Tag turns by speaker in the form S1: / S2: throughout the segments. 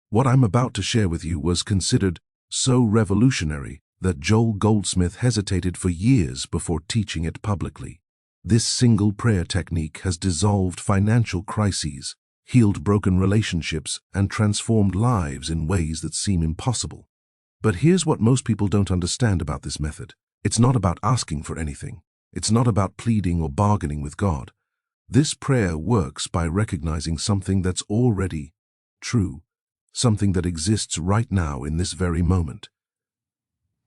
S1: What I'm about to share with you was considered so revolutionary that Joel Goldsmith hesitated for years before teaching it publicly. This single prayer technique has dissolved financial crises, healed broken relationships, and transformed lives in ways that seem impossible. But here's what most people don't understand about this method. It's not about asking for anything. It's not about pleading or bargaining with God. This prayer works by recognizing something that's already true, something that exists right now in this very moment.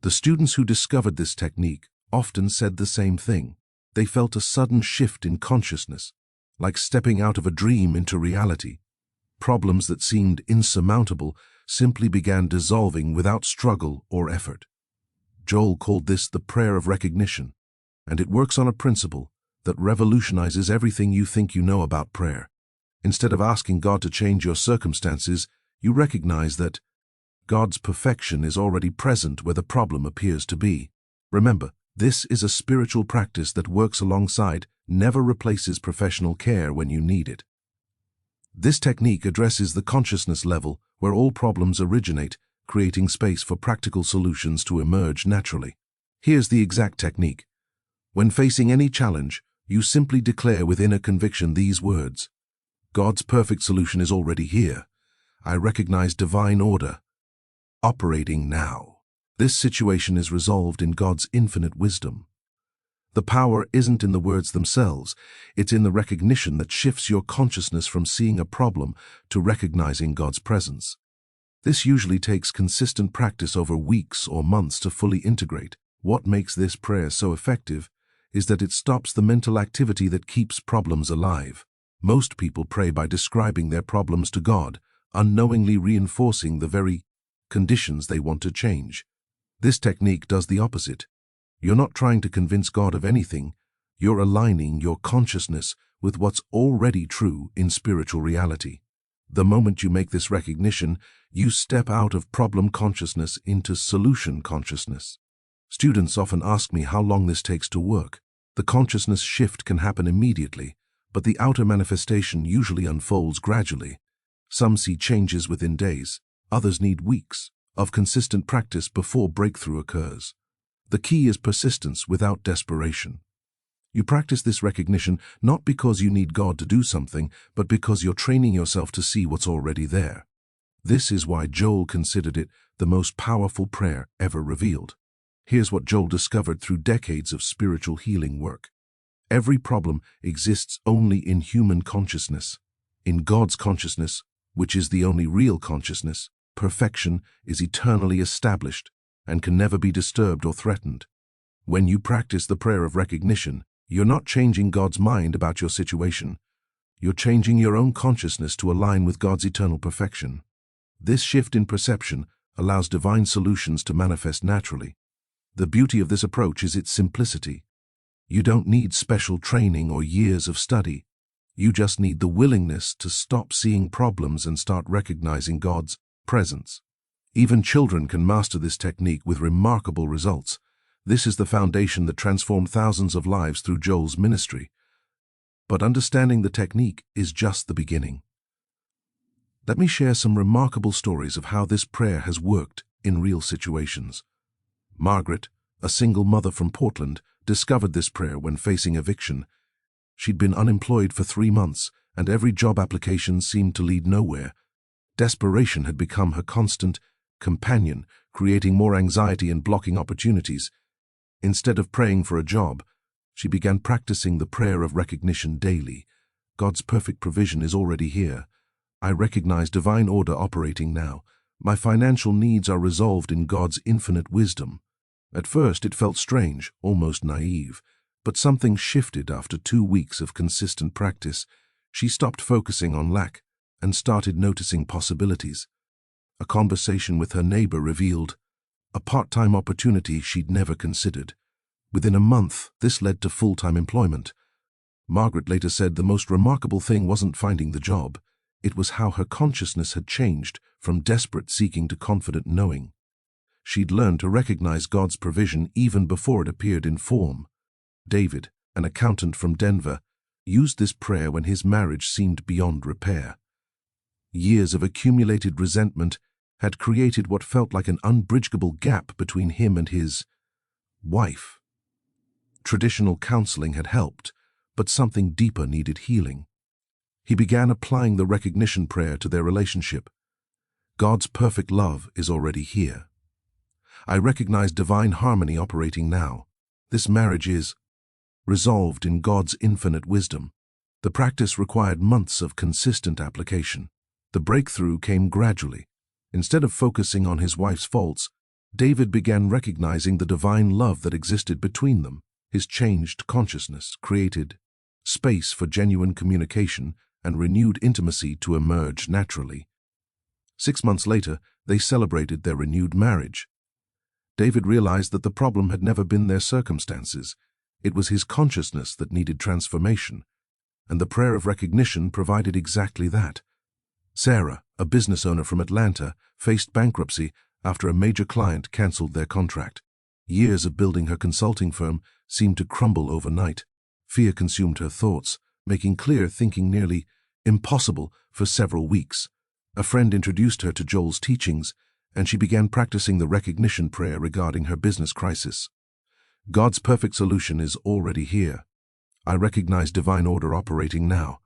S1: The students who discovered this technique often said the same thing. They felt a sudden shift in consciousness, like stepping out of a dream into reality. Problems that seemed insurmountable simply began dissolving without struggle or effort. Joel called this the prayer of recognition, and it works on a principle that revolutionizes everything you think you know about prayer. Instead of asking God to change your circumstances, you recognize that God's perfection is already present where the problem appears to be. Remember, this is a spiritual practice that works alongside, never replaces professional care when you need it. This technique addresses the consciousness level where all problems originate, creating space for practical solutions to emerge naturally. Here's the exact technique. When facing any challenge, you simply declare with inner conviction these words: God's perfect solution is already here. I recognize divine order operating now. This situation is resolved in God's infinite wisdom. The power isn't in the words themselves, it's in the recognition that shifts your consciousness from seeing a problem to recognizing God's presence. This usually takes consistent practice over weeks or months to fully integrate. What makes this prayer so effective is that it stops the mental activity that keeps problems alive. Most people pray by describing their problems to God, unknowingly reinforcing the very conditions they want to change. This technique does the opposite. You're not trying to convince God of anything, you're aligning your consciousness with what's already true in spiritual reality. The moment you make this recognition, you step out of problem consciousness into solution consciousness. Students often ask me how long this takes to work. The consciousness shift can happen immediately, but the outer manifestation usually unfolds gradually. Some see changes within days, others need weeks of consistent practice before breakthrough occurs. The key is persistence without desperation. You practice this recognition not because you need God to do something, but because you're training yourself to see what's already there. This is why Joel considered it the most powerful prayer ever revealed. Here's what Joel discovered through decades of spiritual healing work. Every problem exists only in human consciousness. In God's consciousness, which is the only real consciousness, perfection is eternally established and can never be disturbed or threatened. When you practice the prayer of recognition, you're not changing God's mind about your situation. You're changing your own consciousness to align with God's eternal perfection. This shift in perception allows divine solutions to manifest naturally. The beauty of this approach is its simplicity. You don't need special training or years of study. You just need the willingness to stop seeing problems and start recognizing God's presence. Even children can master this technique with remarkable results. This is the foundation that transformed thousands of lives through Joel's ministry. But understanding the technique is just the beginning. Let me share some remarkable stories of how this prayer has worked in real situations. Margaret, a single mother from Portland, discovered this prayer when facing eviction. She'd been unemployed for 3 months, and every job application seemed to lead nowhere. Desperation had become her constant companion, creating more anxiety and blocking opportunities. Instead of praying for a job, she began practicing the prayer of recognition daily. God's perfect provision is already here. I recognize divine order operating now. My financial needs are resolved in God's infinite wisdom. At first it felt strange, almost naive, but something shifted after 2 weeks of consistent practice. She stopped focusing on lack and started noticing possibilities. A conversation with her neighbor revealed a part-time opportunity she'd never considered. Within a month, this led to full-time employment. Margaret later said the most remarkable thing wasn't finding the job. It was how her consciousness had changed from desperate seeking to confident knowing. She'd learned to recognize God's provision even before it appeared in form. David, an accountant from Denver, used this prayer when his marriage seemed beyond repair. Years of accumulated resentment had created what felt like an unbridgeable gap between him and his wife. Traditional counseling had helped, but something deeper needed healing. He began applying the recognition prayer to their relationship. God's perfect love is already here. I recognize divine harmony operating now. This marriage is resolved in God's infinite wisdom. The practice required months of consistent application. The breakthrough came gradually. Instead of focusing on his wife's faults, David began recognizing the divine love that existed between them. His changed consciousness created space for genuine communication and renewed intimacy to emerge naturally. 6 months later, they celebrated their renewed marriage. David realized that the problem had never been their circumstances. It was his consciousness that needed transformation, and the prayer of recognition provided exactly that. Sarah, a business owner from Atlanta, faced bankruptcy after a major client canceled their contract. Years of building her consulting firm seemed to crumble overnight. Fear consumed her thoughts, making clear thinking nearly impossible for several weeks. A friend introduced her to Joel's teachings, and she began practicing the recognition prayer regarding her business crisis. God's perfect solution is already here. I recognize divine order operating now.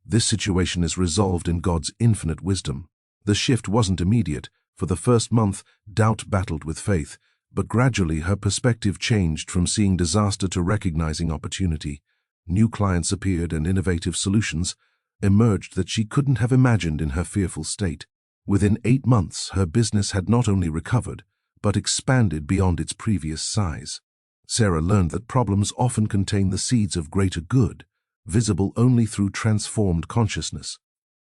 S1: This situation is resolved in God's infinite wisdom. The shift wasn't immediate. For the first month, doubt battled with faith, but gradually her perspective changed from seeing disaster to recognizing opportunity. New clients appeared and innovative solutions emerged that she couldn't have imagined in her fearful state. Within 8 months, her business had not only recovered, but expanded beyond its previous size. Sarah learned that problems often contain the seeds of greater good, visible only through transformed consciousness.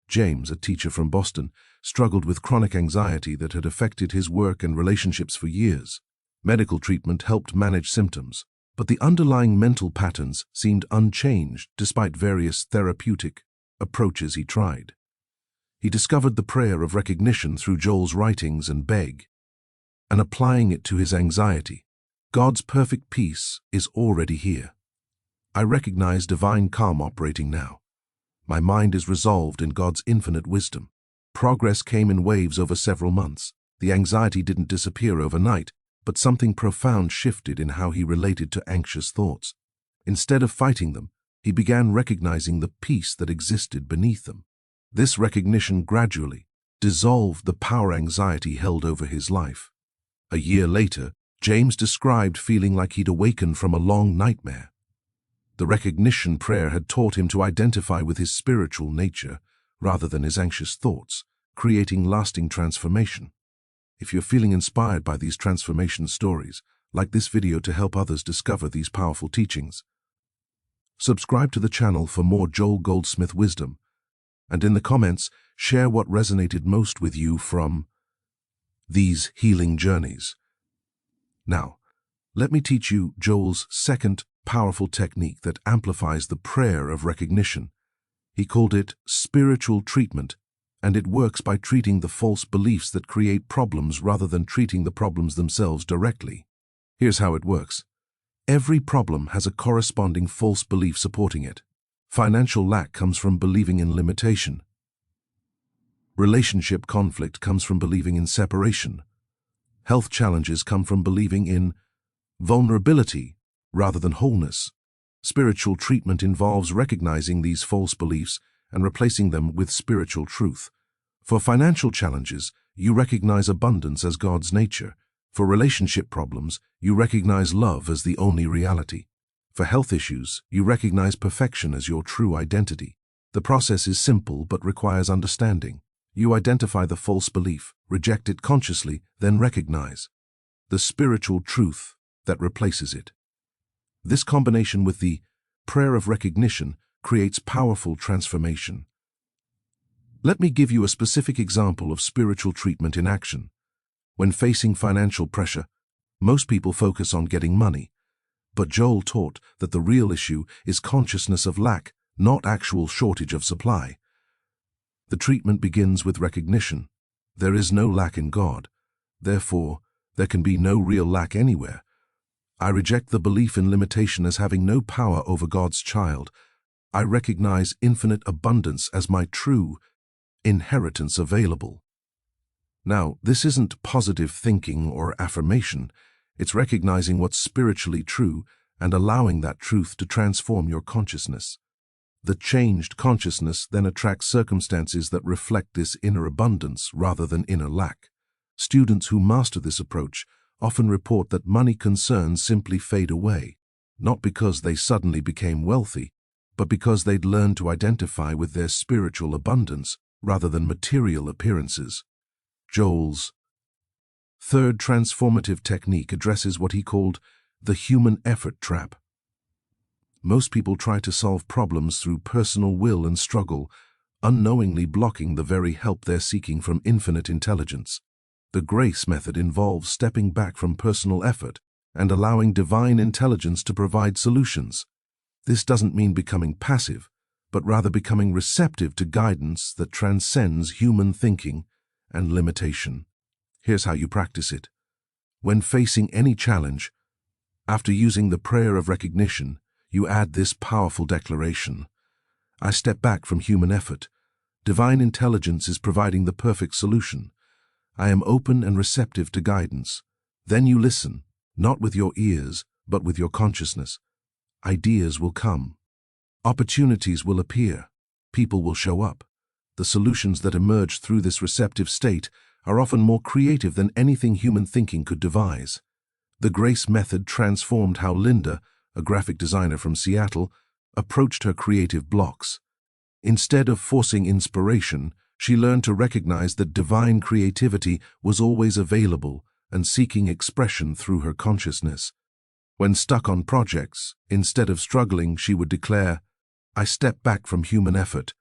S1: James, a teacher from Boston, struggled with chronic anxiety that had affected his work and relationships for years. Medical treatment helped manage symptoms, but the underlying mental patterns seemed unchanged despite various therapeutic approaches he tried. He discovered the prayer of recognition through Joel's writings and begged, and applying it to his anxiety. God's perfect peace is already here. I recognize divine calm operating now. My mind is resolved in God's infinite wisdom. Progress came in waves over several months. The anxiety didn't disappear overnight, but something profound shifted in how he related to anxious thoughts. Instead of fighting them, he began recognizing the peace that existed beneath them. This recognition gradually dissolved the power anxiety held over his life. A year later, James described feeling like he'd awakened from a long nightmare. The recognition prayer had taught him to identify with his spiritual nature rather than his anxious thoughts, creating lasting transformation. If you're feeling inspired by these transformation stories, like this video to help others discover these powerful teachings. Subscribe to the channel for more Joel Goldsmith wisdom, and in the comments, share what resonated most with you from these healing journeys. Now, let me teach you Joel's second powerful technique that amplifies the prayer of recognition. He called it spiritual treatment, and it works by treating the false beliefs that create problems rather than treating the problems themselves directly. Here's how it works. Every problem has a corresponding false belief supporting it. Financial lack comes from believing in limitation. Relationship conflict comes from believing in separation. Health challenges come from believing in vulnerability rather than wholeness. Spiritual treatment involves recognizing these false beliefs and replacing them with spiritual truth. For financial challenges, you recognize abundance as God's nature. For relationship problems, you recognize love as the only reality. For health issues, you recognize perfection as your true identity. The process is simple but requires understanding. You identify the false belief, reject it consciously, then recognize the spiritual truth that replaces it. This combination with the prayer of recognition creates powerful transformation. Let me give you a specific example of spiritual treatment in action. When facing financial pressure, most people focus on getting money. But Joel taught that the real issue is consciousness of lack, not actual shortage of supply. The treatment begins with recognition. There is no lack in God. Therefore, there can be no real lack anywhere. I reject the belief in limitation as having no power over God's child. I recognize infinite abundance as my true inheritance available. Now, this isn't positive thinking or affirmation. It's recognizing what's spiritually true and allowing that truth to transform your consciousness. The changed consciousness then attracts circumstances that reflect this inner abundance rather than inner lack. Students who master this approach often report that money concerns simply fade away, not because they suddenly became wealthy, but because they'd learned to identify with their spiritual abundance rather than material appearances. Joel's third transformative technique addresses what he called the human effort trap. Most people try to solve problems through personal will and struggle, unknowingly blocking the very help they're seeking from infinite intelligence. The grace method involves stepping back from personal effort and allowing divine intelligence to provide solutions. This doesn't mean becoming passive, but rather becoming receptive to guidance that transcends human thinking and limitation. Here's how you practice it. When facing any challenge, after using the prayer of recognition, you add this powerful declaration: I step back from human effort. Divine intelligence is providing the perfect solution. I am open and receptive to guidance. Then you listen, not with your ears, but with your consciousness. Ideas will come. Opportunities will appear. People will show up. The solutions that emerge through this receptive state are often more creative than anything human thinking could devise. The grace method transformed how Linda, a graphic designer from Seattle, approached her creative blocks. Instead of forcing inspiration, she learned to recognize that divine creativity was always available and seeking expression through her consciousness. When stuck on projects, instead of struggling, she would declare, I step back from human effort.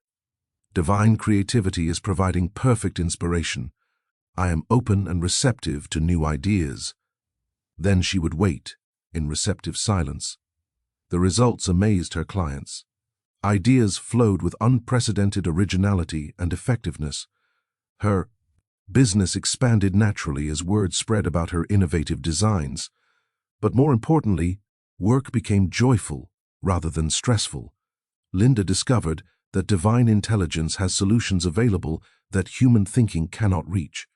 S1: Divine creativity is providing perfect inspiration. I am open and receptive to new ideas. Then she would wait, in receptive silence. The results amazed her clients. Ideas flowed with unprecedented originality and effectiveness. Her business expanded naturally as word spread about her innovative designs. But more importantly, work became joyful rather than stressful. Linda discovered that divine intelligence has solutions available that human thinking cannot reach.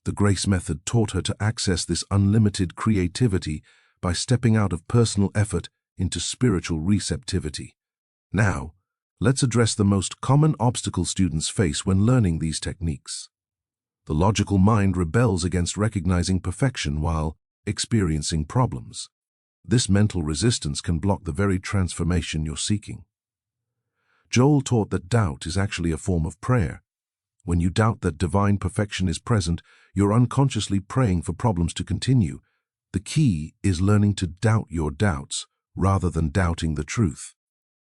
S1: The grace method taught her to access this unlimited creativity by stepping out of personal effort into spiritual receptivity. Now, let's address the most common obstacle students face when learning these techniques. The logical mind rebels against recognizing perfection while experiencing problems. This mental resistance can block the very transformation you're seeking. Joel taught that doubt is actually a form of prayer. When you doubt that divine perfection is present, you're unconsciously praying for problems to continue. The key is learning to doubt your doubts rather than doubting the truth.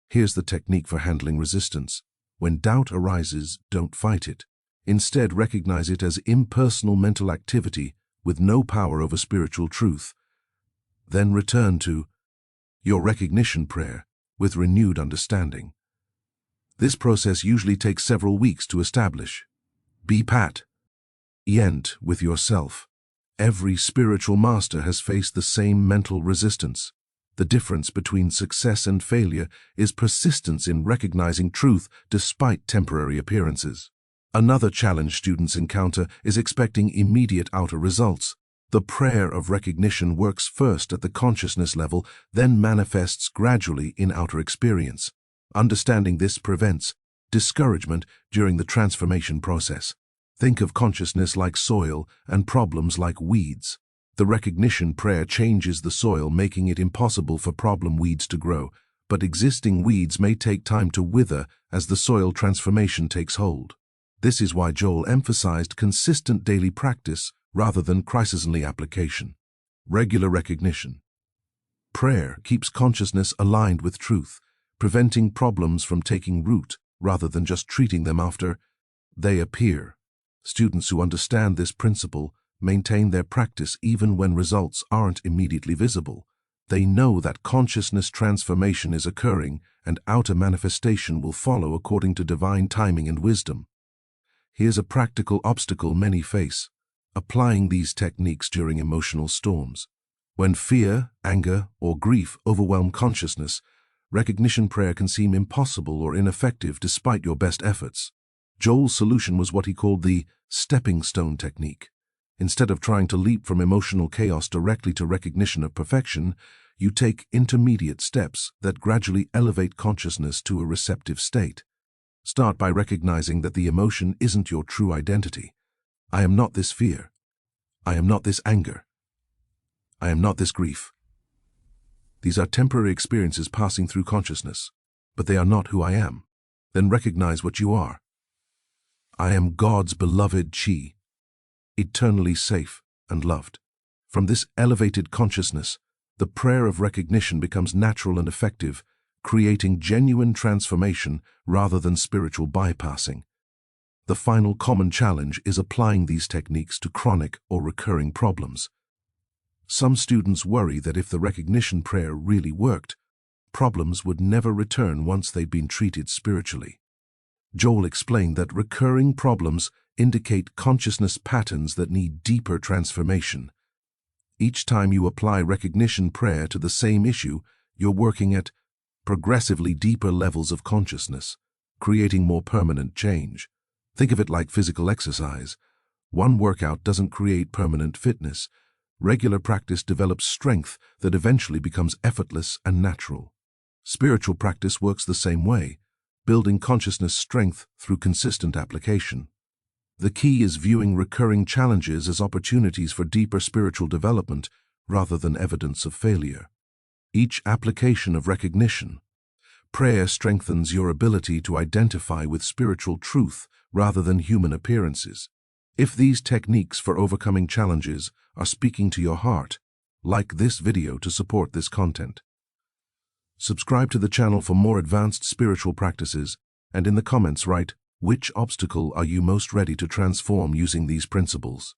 S1: Here's the technique for handling resistance. When doubt arises, don't fight it. Instead, recognize it as impersonal mental activity with no power over spiritual truth. Then return to your recognition prayer with renewed understanding. This process usually takes several weeks to establish. Be patient with yourself. Every spiritual master has faced the same mental resistance. The difference between success and failure is persistence in recognizing truth despite temporary appearances. Another challenge students encounter is expecting immediate outer results. The prayer of recognition works first at the consciousness level, then manifests gradually in outer experience. Understanding this prevents discouragement during the transformation process. Think of consciousness like soil and problems like weeds. The recognition prayer changes the soil, making it impossible for problem weeds to grow, but existing weeds may take time to wither as the soil transformation takes hold. This is why Joel emphasized consistent daily practice rather than crisis-only application. Regular recognition. Prayer keeps consciousness aligned with truth, preventing problems from taking root rather than just treating them after they appear. Students who understand this principle maintain their practice even when results aren't immediately visible. They know that consciousness transformation is occurring and outer manifestation will follow according to divine timing and wisdom. Here's a practical obstacle many face: applying these techniques during emotional storms. When fear, anger, or grief overwhelm consciousness, recognition prayer can seem impossible or ineffective despite your best efforts. Joel's solution was what he called the stepping stone technique. Instead of trying to leap from emotional chaos directly to recognition of perfection, you take intermediate steps that gradually elevate consciousness to a receptive state. Start by recognizing that the emotion isn't your true identity. I am not this fear. I am not this anger. I am not this grief. These are temporary experiences passing through consciousness, but they are not who I am. Then recognize what you are. I am God's beloved Chi, eternally safe and loved. From this elevated consciousness, the prayer of recognition becomes natural and effective, creating genuine transformation rather than spiritual bypassing. The final common challenge is applying these techniques to chronic or recurring problems. Some students worry that if the recognition prayer really worked, problems would never return once they'd been treated spiritually. Joel explained that recurring problems indicate consciousness patterns that need deeper transformation. Each time you apply recognition prayer to the same issue, you're working at progressively deeper levels of consciousness, creating more permanent change. Think of it like physical exercise. One workout doesn't create permanent fitness. Regular practice develops strength that eventually becomes effortless and natural. Spiritual practice works the same way, building consciousness strength through consistent application. The key is viewing recurring challenges as opportunities for deeper spiritual development rather than evidence of failure. Each application of recognition, prayer strengthens your ability to identify with spiritual truth rather than human appearances. If these techniques for overcoming challenges are speaking to your heart, like this video to support this content. Subscribe to the channel for more advanced spiritual practices, and in the comments write, which obstacle are you most ready to transform using these principles?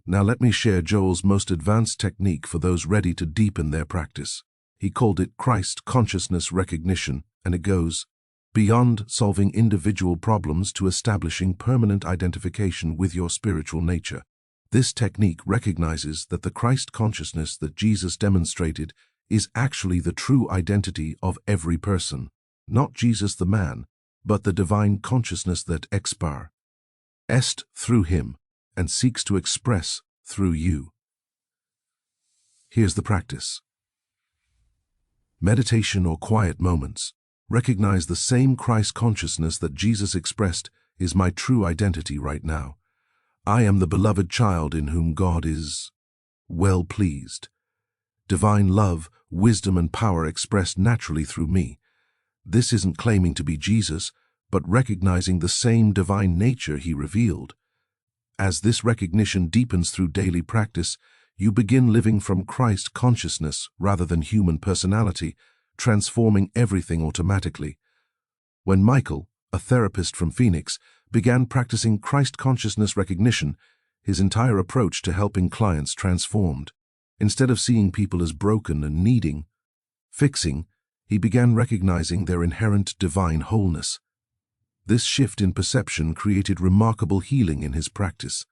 S1: Now let me share Joel's most advanced technique for those ready to deepen their practice. He called it Christ consciousness recognition, and it goes beyond solving individual problems to establishing permanent identification with your spiritual nature. This technique recognizes that the Christ consciousness that Jesus demonstrated is actually the true identity of every person, not Jesus the man, but the divine consciousness that est through him and seeks to express through you. Here's the practice. Meditation or quiet moments. Recognize the same Christ consciousness that Jesus expressed is my true identity right now. I am the beloved child in whom God is well pleased. Divine love, wisdom, and power expressed naturally through me. This isn't claiming to be Jesus, but recognizing the same divine nature he revealed. As this recognition deepens through daily practice, you begin living from Christ consciousness rather than human personality, transforming everything automatically. When Michael, a therapist from Phoenix, began practicing Christ consciousness recognition, his entire approach to helping clients transformed. Instead of seeing people as broken and needing fixing, he began recognizing their inherent divine wholeness. This shift in perception created remarkable healing in his practice.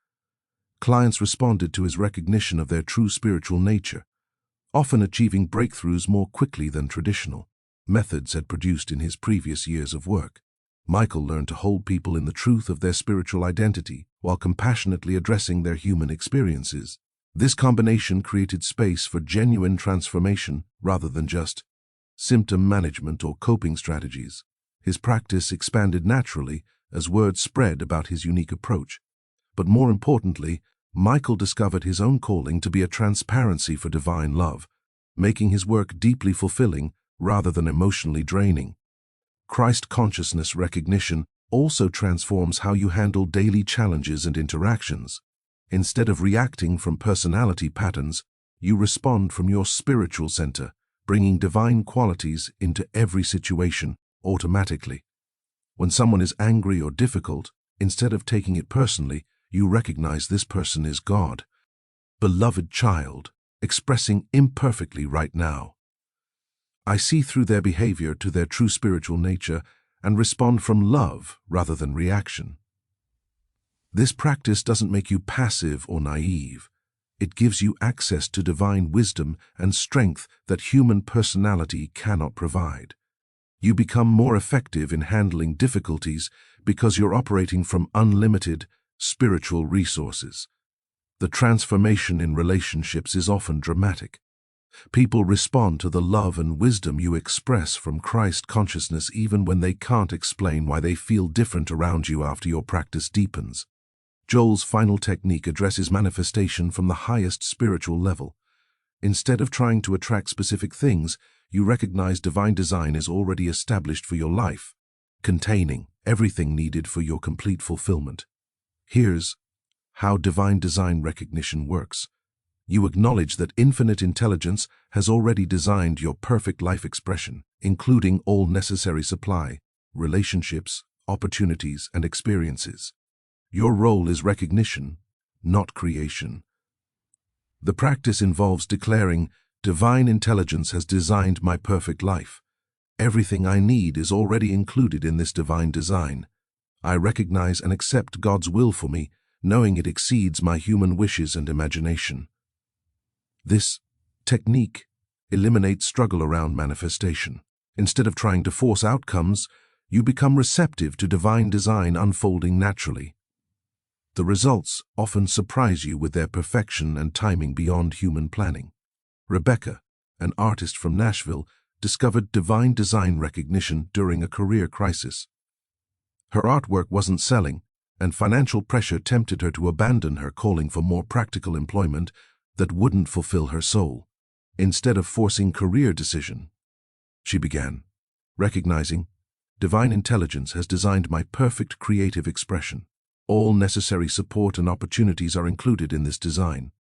S1: Clients responded to his recognition of their true spiritual nature, often achieving breakthroughs more quickly than traditional methods had produced in his previous years of work. Michael learned to hold people in the truth of their spiritual identity while compassionately addressing their human experiences. This combination created space for genuine transformation rather than just symptom management or coping strategies. His practice expanded naturally as word spread about his unique approach. But more importantly, Michael discovered his own calling to be a transparency for divine love, making his work deeply fulfilling rather than emotionally draining. Christ consciousness recognition also transforms how you handle daily challenges and interactions. Instead of reacting from personality patterns, you respond from your spiritual center, bringing divine qualities into every situation automatically. When someone is angry or difficult, instead of taking it personally, you recognize this person is God, beloved child, expressing imperfectly right now. I see through their behavior to their true spiritual nature and respond from love rather than reaction. This practice doesn't make you passive or naive. It gives you access to divine wisdom and strength that human personality cannot provide. You become more effective in handling difficulties because you're operating from unlimited spiritual resources. The transformation in relationships is often dramatic. People respond to the love and wisdom you express from Christ consciousness even when they can't explain why they feel different around you after your practice deepens. Joel's final technique addresses manifestation from the highest spiritual level. Instead of trying to attract specific things, you recognize divine design is already established for your life, containing everything needed for your complete fulfillment. Here's how divine design recognition works. You acknowledge that infinite intelligence has already designed your perfect life expression, including all necessary supply, relationships, opportunities, and experiences. Your role is recognition, not creation. The practice involves declaring, "Divine intelligence has designed my perfect life. Everything I need is already included in this divine design. I recognize and accept God's will for me, knowing it exceeds my human wishes and imagination." This technique eliminates struggle around manifestation. Instead of trying to force outcomes, you become receptive to divine design unfolding naturally. The results often surprise you with their perfection and timing beyond human planning. Rebecca, an artist from Nashville, discovered divine design recognition during a career crisis. Her artwork wasn't selling, and financial pressure tempted her to abandon her calling for more practical employment that wouldn't fulfill her soul. Instead of forcing career decision, she began recognizing, "Divine intelligence has designed my perfect creative expression. All necessary support and opportunities are included in this design.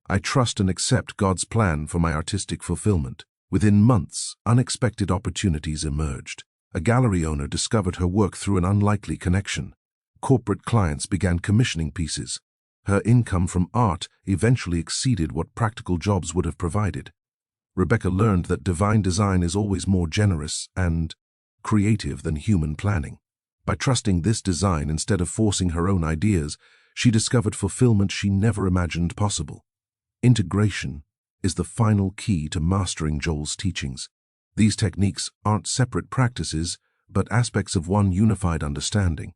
S1: I trust and accept God's plan for my artistic fulfillment." Within months, unexpected opportunities emerged. A gallery owner discovered her work through an unlikely connection. Corporate clients began commissioning pieces. Her income from art eventually exceeded what practical jobs would have provided. Rebecca learned that divine design is always more generous and creative than human planning. By trusting this design instead of forcing her own ideas, she discovered fulfillment she never imagined possible. Integration is the final key to mastering Joel's teachings. These techniques aren't separate practices, but aspects of one unified understanding.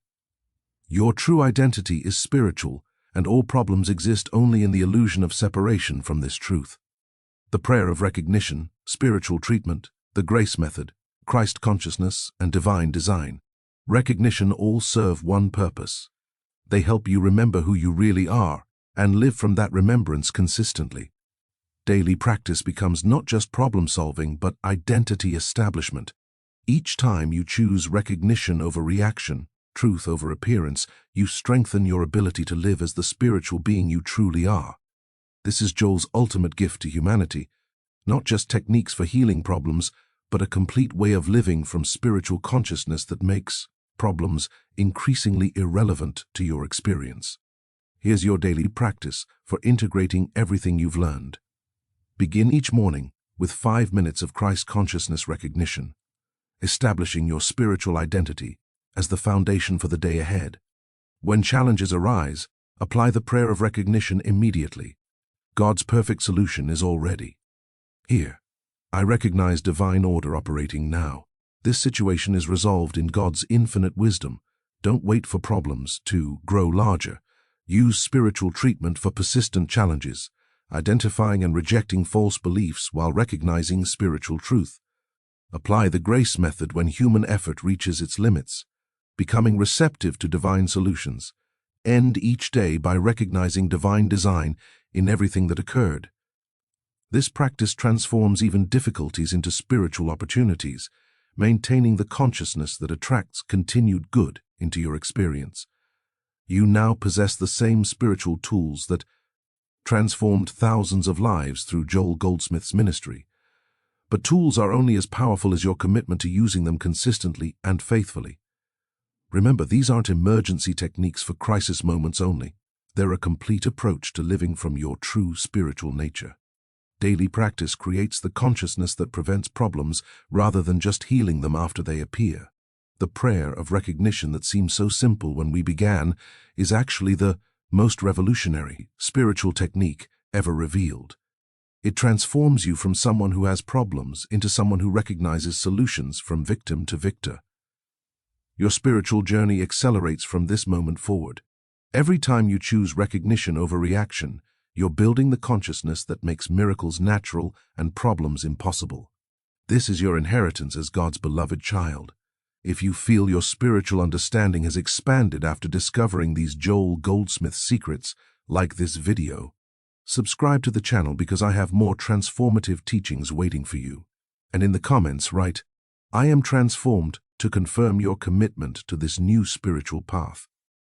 S1: Your true identity is spiritual, and all problems exist only in the illusion of separation from this truth. The prayer of recognition, spiritual treatment, the grace method, Christ consciousness, and divine design. Recognition all serve one purpose. They help you remember who you really are and live from that remembrance consistently. Daily practice becomes not just problem-solving, but identity establishment. Each time you choose recognition over reaction, truth over appearance, you strengthen your ability to live as the spiritual being you truly are. This is Joel's ultimate gift to humanity, not just techniques for healing problems, but a complete way of living from spiritual consciousness that makes problems increasingly irrelevant to your experience. Here's your daily practice for integrating everything you've learned. Begin each morning with 5 minutes of Christ consciousness recognition, establishing your spiritual identity as the foundation for the day ahead. When challenges arise, apply the prayer of recognition immediately. God's perfect solution is already here. I recognize divine order operating now. This situation is resolved in God's infinite wisdom. Don't wait for problems to grow larger. Use spiritual treatment for persistent challenges, identifying and rejecting false beliefs while recognizing spiritual truth. Apply the grace method when human effort reaches its limits, becoming receptive to divine solutions. End each day by recognizing divine design in everything that occurred. This practice transforms even difficulties into spiritual opportunities, maintaining the consciousness that attracts continued good into your experience. You now possess the same spiritual tools that transformed thousands of lives through Joel Goldsmith's ministry. But tools are only as powerful as your commitment to using them consistently and faithfully. Remember, these aren't emergency techniques for crisis moments only. They're a complete approach to living from your true spiritual nature. Daily practice creates the consciousness that prevents problems rather than just healing them after they appear. The prayer of recognition that seemed so simple when we began is actually the most revolutionary spiritual technique ever revealed. It transforms you from someone who has problems into someone who recognizes solutions, from victim to victor. Your spiritual journey accelerates from this moment forward. Every time you choose recognition over reaction, you're building the consciousness that makes miracles natural and problems impossible. This is your inheritance as God's beloved child. If you feel your spiritual understanding has expanded after discovering these Joel Goldsmith secrets, like this video. Subscribe to the channel because I have more transformative teachings waiting for you. And in the comments write, "I am transformed," to confirm your commitment to this new spiritual path.